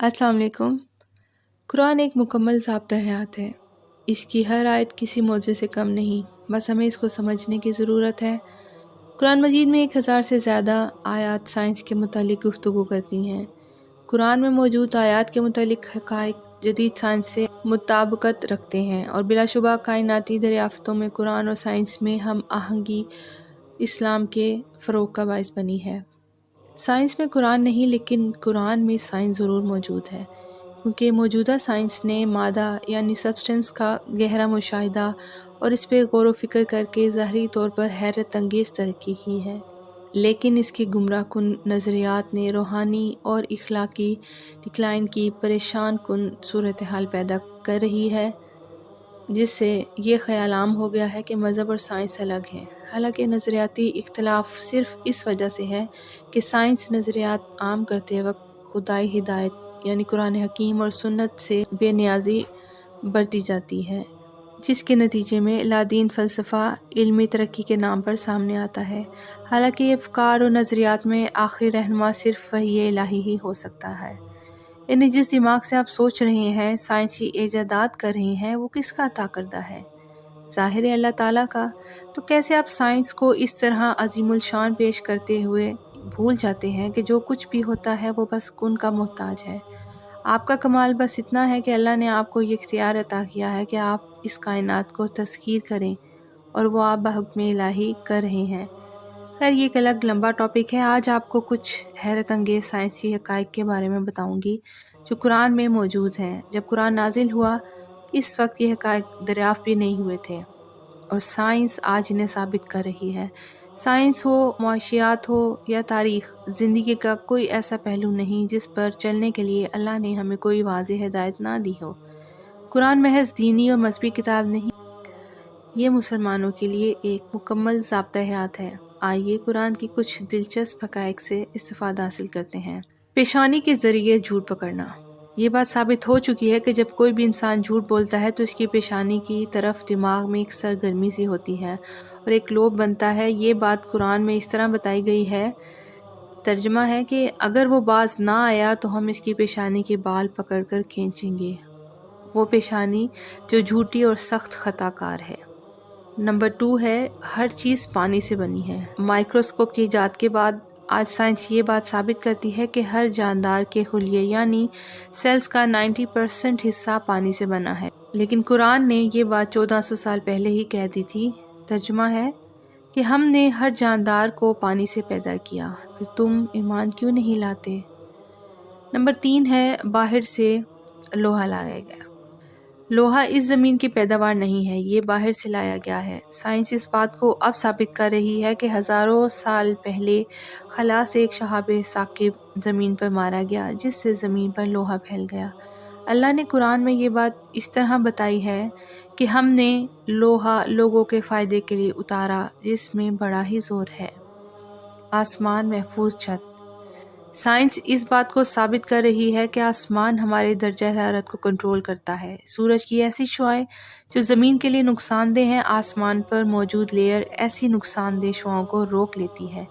अस्सलाम वालेकुम। कुरान एक मुकम्मल ज़ाब्ता हयात है। इसकी हर आयत किसी मौज़े से कम नहीं, बस हमें इसको समझने की ज़रूरत है। कुरान मजीद में 1000 से ज़्यादा आयत साइंस के मुतालिक गुफ्तगू करती हैं। कुरान में मौजूद आयत के मुतालिक हक़ाइक़ जदीद साइंस से मुताबिकत रखते हैं और बिलाशुबा कायनाती दरियाफ़्तों में कुरान और साइंस में हम आहंगी इस्लाम के फ़रोग़ का बाइस बनी है। साइंस में कुरान नहीं, लेकिन कुरान में साइंस ज़रूर मौजूद है, क्योंकि मौजूदा साइंस ने मादा यानी सब्सटेंस का गहरा मुशाहिदा और इस पर गौर व फिक्र करके ज़ाहरी तौर पर हैरत अंगेज़ तरक्की की है। लेकिन इसके गुमराह कुन नज़रियात ने रूहानी और इखलाकी डिक्लाइन की परेशान कुन सूरत हाल पैदा कर रही है, जिससे ये ख़याल आम हो गया है कि मज़हब और साइंस अलग हैं। हालांकि नज़रियाती इख्तलाफ सिर्फ़ इस वजह से है कि साइंस नज़रियात आम करते वक्त खुदाई हिदायत यानी कुरान हकीम और सुन्नत से बेनियाज़ी बरती जाती है, जिसके नतीजे में लादीन फ़लसफ़ा इल्मी तरक्की के नाम पर सामने आता है। हालांकि ये अफ़कार और नज़रियात में आखिरी रहनुमा सिर्फ़ वही इलाही ही हो सकता है। यानी जिस दिमाग से आप सोच रहे हैं, साइंसी इजादात कर रहे हैं, वो किसका अता करदा है? ज़ाहिर है अल्लाह ताला का। तो कैसे आप साइंस को इस तरह अज़ीमुल शान पेश करते हुए भूल जाते हैं कि जो कुछ भी होता है वो बस कुन का मोहताज है। आपका कमाल बस इतना है कि अल्लाह ने आपको ये इख्तियार अता किया है कि आप इस कायनात को तस्खीर करें, और वो आप बहुक्म इलाही कर रहे हैं। खैर, ये एक अलग लंबा टॉपिक है। आज आपको कुछ हैरत अंगेज़ साइंसी हक़ाइक़ के बारे में बताऊंगी जो कुरान में मौजूद हैं। जब कुरान नाजिल हुआ, इस वक्त ये हक़ाइक़ दरियाफ़्त भी नहीं हुए थे, और साइंस आज इन्हें साबित कर रही है। साइंस हो, मुआशियात हो या तारीख़, ज़िंदगी का कोई ऐसा पहलू नहीं जिस पर चलने के लिए अल्लाह ने हमें कोई वाज़ेह हिदायत ना दी हो। कुरान महज़ दीनी और मज़हबी किताब नहीं, ये मुसलमानों के लिए एक मुकम्मल ज़ाब्ता हयात है। आइए कुरान की कुछ दिलचस्प हक़ाइक़ से इस्तिफ़ादा हासिल करते हैं। पेशानी के ज़रिए झूठ पकड़ना। ये बात साबित हो चुकी है कि जब कोई भी इंसान झूठ बोलता है तो इसकी पेशानी की तरफ दिमाग में एक सरगर्मी सी होती है और एक लोभ बनता है। ये बात कुरान में इस तरह बताई गई है, तर्जमा है कि अगर वो बाज ना आया तो हम इसकी पेशानी के बाल पकड़कर खींचेंगे, वो पेशानी जो झूठी और सख्त खताकार है। नंबर 2 है, हर चीज़ पानी से बनी है। माइक्रोस्कोप की इजाद के बाद आज साइंस ये बात साबित करती है कि हर जानदार के खुलिये यानी सेल्स का 90% हिस्सा पानी से बना है। लेकिन कुरान ने ये बात 1400 साल पहले ही कह दी थी। तर्जुमा है कि हमने हर जानदार को पानी से पैदा किया, फिर तुम ईमान क्यों नहीं लाते। नंबर 3 है, बाहर से लोहा लाया गया। लोहा इस ज़मीन की पैदावार नहीं है, ये बाहर से लाया गया है। साइंस इस बात को अब साबित कर रही है कि हज़ारों साल पहले खला से एक शहाब साकिब ज़मीन पर मारा गया, जिससे ज़मीन पर लोहा फैल गया। अल्लाह ने कुरान में ये बात इस तरह बताई है कि हमने लोहा लोगों के फ़ायदे के लिए उतारा, जिसमें बड़ा ही ज़ोर है। आसमान महफूज छत। साइंस इस बात को साबित कर रही है कि आसमान हमारे दर्जा हरारत को कंट्रोल करता है। सूरज की ऐसी शुआएं जो ज़मीन के लिए नुकसानदेह हैं, आसमान पर मौजूद लेयर ऐसी नुकसानदेह शुआओं को रोक लेती है।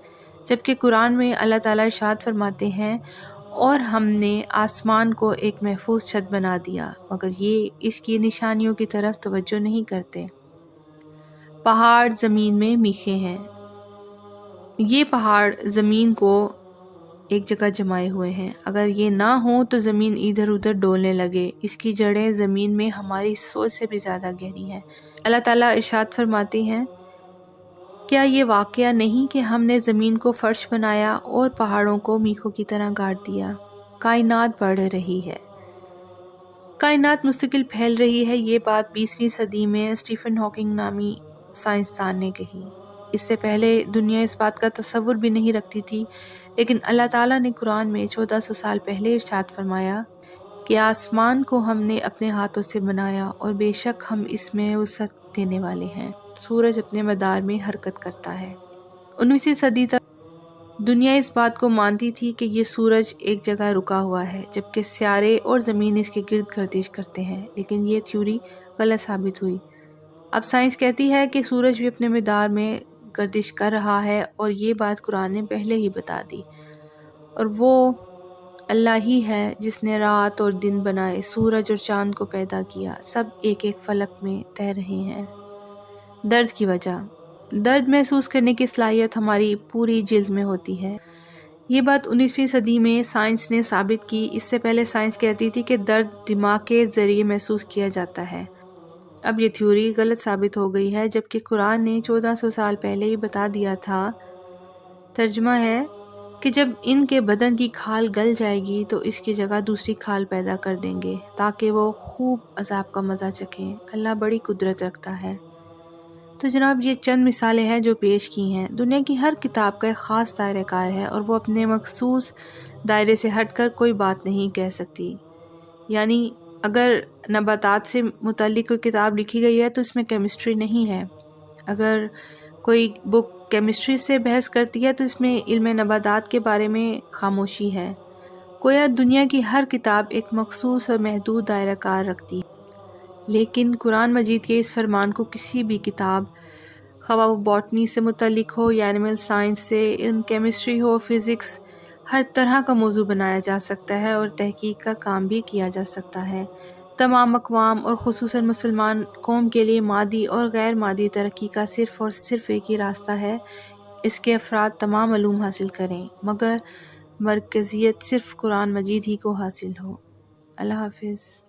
जबकि कुरान में अल्लाह ताला इरशाद फरमाते हैं, और हमने आसमान को एक महफूज छत बना दिया, मगर ये इसकी निशानियों की तरफ तवज्जो नहीं करते। पहाड़ ज़मीन में मीखे हैं। ये पहाड़ ज़मीन को एक जगह जमाए हुए हैं। अगर ये ना हो तो ज़मीन इधर उधर डोलने लगे। इसकी जड़ें ज़मीन में हमारी सोच से भी ज़्यादा गहरी हैं। अल्लाह ताला इरशाद फरमाते हैं, क्या ये वाक़या नहीं कि हमने ज़मीन को फ़र्श बनाया और पहाड़ों को मीखों की तरह गाड़ दिया। कायनात बढ़ रही है, कायनात मुस्तकिल फैल रही है। ये बात 20वीं सदी में स्टीफन हॉकिंग नामी साइंसदान ने कही। इससे पहले दुनिया इस बात का तसव्वुर भी नहीं रखती थी, लेकिन अल्लाह ताला ने कुरान में 1400 साल पहले इरशाद फरमाया कि आसमान को हमने अपने हाथों से बनाया और बेशक हम इसमें वसअत देने वाले हैं। सूरज अपने मदार में हरकत करता है। 19वीं सदी तक दुनिया इस बात को मानती थी कि ये सूरज एक जगह रुका हुआ है, जबकि सियारे और ज़मीन इसके गिर्द गर्दिश करते हैं। लेकिन ये थ्योरी गलत साबित हुई। अब साइंस कहती है कि सूरज भी अपने मदार में गर्दिश कर रहा है, और ये बात कुरान ने पहले ही बता दी। और वो اللہ ہی ہے جس نے رات اور دن بنائے، سورج اور چاند کو پیدا کیا، سب ایک ایک فلک میں تیر رہے ہیں۔ درد کی وجہ، درد محسوس کرنے کی صلاحیت ہماری پوری جلد میں ہوتی ہے۔ یہ بات 19ویں صدی میں سائنس نے ثابت کی۔ اس سے پہلے سائنس کہتی تھی کہ درد دماغ کے ذریعے محسوس کیا جاتا ہے۔ اب یہ تھیوری غلط ثابت ہو گئی ہے، جبکہ قرآن نے 1400 سال پہلے ہی بتا دیا تھا۔ ترجمہ ہے کہ جب ان کے بدن کی کھال گل جائے گی تو اس کی جگہ دوسری کھال پیدا کر دیں گے تاکہ وہ خوب عذاب کا مزہ چکھیں۔ اللہ بڑی قدرت رکھتا ہے۔ تو جناب یہ چند مثالیں ہیں جو پیش کی ہیں۔ دنیا کی ہر کتاب کا ایک خاص دائرہ کار ہے اور وہ اپنے مخصوص دائرے سے ہٹ کر کوئی بات نہیں کہہ سکتی۔ یعنی اگر نباتات سے متعلق کوئی کتاب لکھی گئی ہے تو اس میں کیمسٹری نہیں ہے۔ اگر کوئی بک کیمسٹری سے بحث کرتی ہے تو اس میں علم نباتات کے بارے میں خاموشی ہے۔ گویا دنیا کی ہر کتاب ایک مخصوص اور محدود دائرہ کار رکھتی ہے، لیکن قرآن مجید کے اس فرمان کو کسی بھی کتاب، خواہ وہ باٹنی سے متعلق ہو یا اینیمل سائنس سے، کیمسٹری ہو، فزکس، ہر طرح کا موضوع بنایا جا سکتا ہے اور تحقیق کا کام بھی کیا جا سکتا ہے۔ تمام اقوام اور خصوصاً مسلمان قوم کے لیے مادی اور غیر مادی ترقی کا صرف اور صرف ایک ہی راستہ ہے، اس کے افراد تمام علوم حاصل کریں، مگر مرکزیت صرف قرآن مجید ہی کو حاصل ہو۔ اللہ حافظ۔